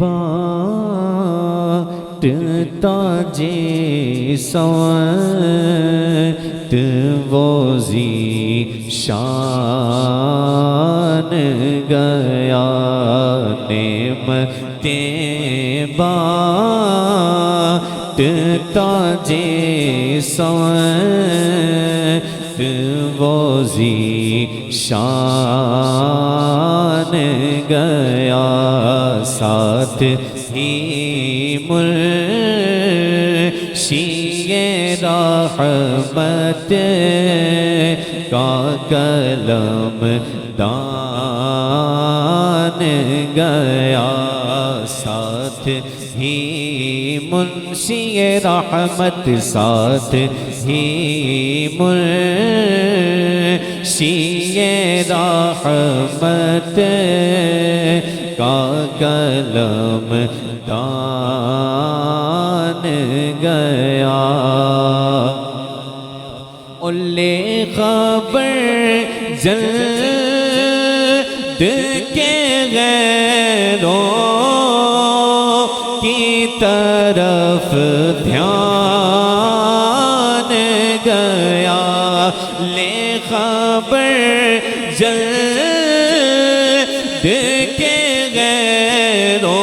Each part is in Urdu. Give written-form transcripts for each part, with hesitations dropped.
بانٹتا جیسوت وہ ذیشان گیا نعمتیں بانٹتا جیسوت وہ ذیشان گیا ساتھ ہی مرشی رحمت کا کلم دان گیا ساتھ ہی منشی رحمت ساتھ ہی منشی رحمت کا کلم دان گیا اولے خبر جلد کے غیروں کی طرف دھیان گیا لے خبر جلد کے غیروں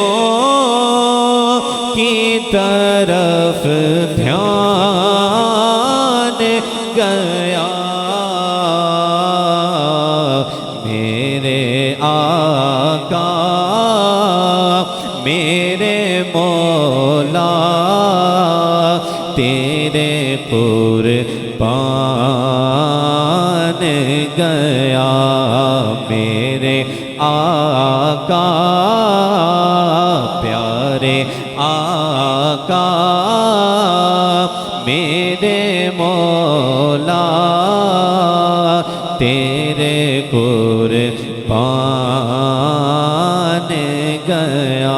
کی طرف دھیان گیا میرے آقا میرے مولا تیرے قربان گیا میرے آقا پیارے آقا میرے مولا تیرے قربان گیا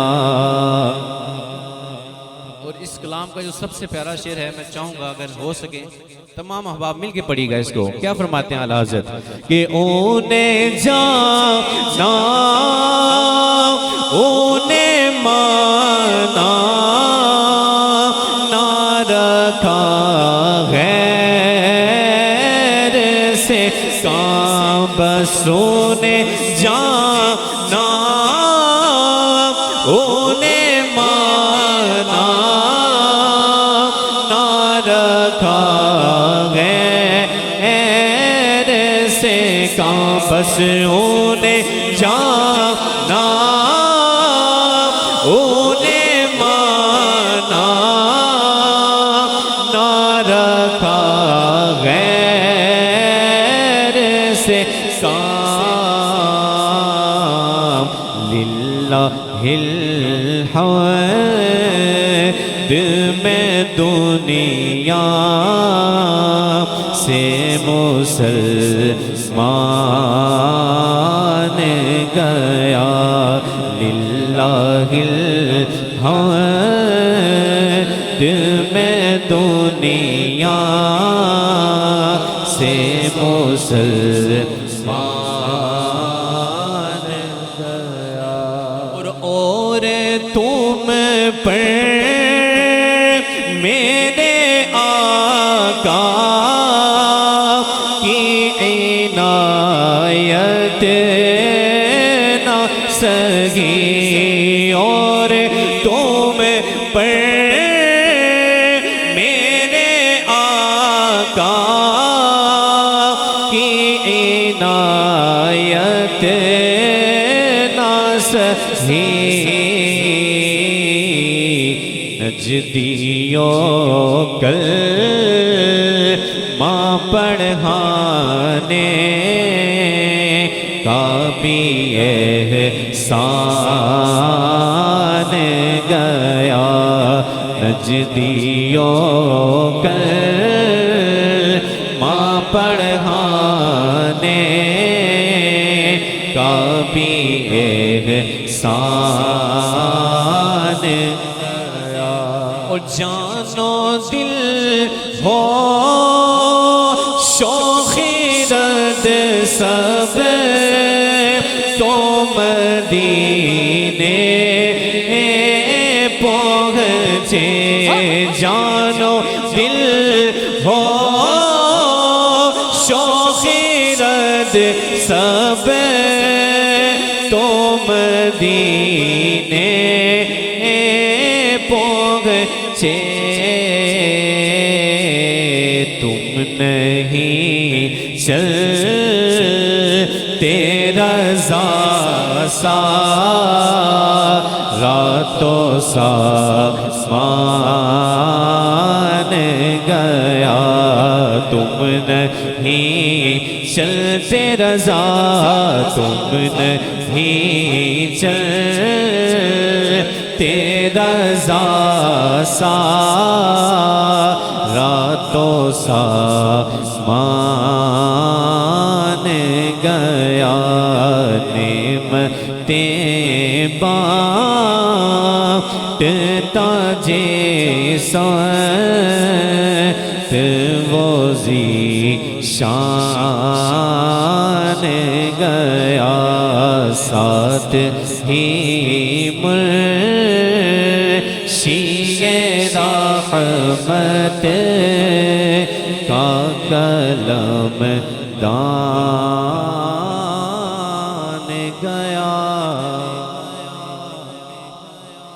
اور اس کلام کا جو سب سے پیارا شعر ہے میں چاہوں گا اگر ہو سکے تمام احباب مل کے پڑھی گا اس کو کیا فرماتے ہیں اعلیٰ حضرت کہ انہیں جانا انہیں مانا نہ رکھا غیر سے کام بس انہیں جانا انہیں مانا نہ رکھا غیر سے کام بس انہیں جانا انہیں مانا نہ رکھا غیر سے کام للہ الحمد میں دنیا سے مسلمان گیا للہ الحمد میں دنیا سے مسلمان گیا اور تم پر میرے آقا کی عنایت نہ سگی اور تم پر میرے آقا کی عنایت نہ سگی نجدیوں کلمہ پڑھانے کا بھی احسان گیا نجدیوں کلمہ پڑھانے کا بھی احسان اور جانو دل ہو شوخی رد سب تو مدینے پہنچے جانو دل ہو شوق رد سب تو مدینے پہنچے تم نہیں چلتے رضا سا راتوں سا مان گیا تم نہیں چلتے رضا تم نہیں چلتے رضا سا راتوں سا مان گیا نعمتیں بانٹتا جیسا وہ ذیشان گیا ساتھ ہی مرشید رحمت کا کلم دان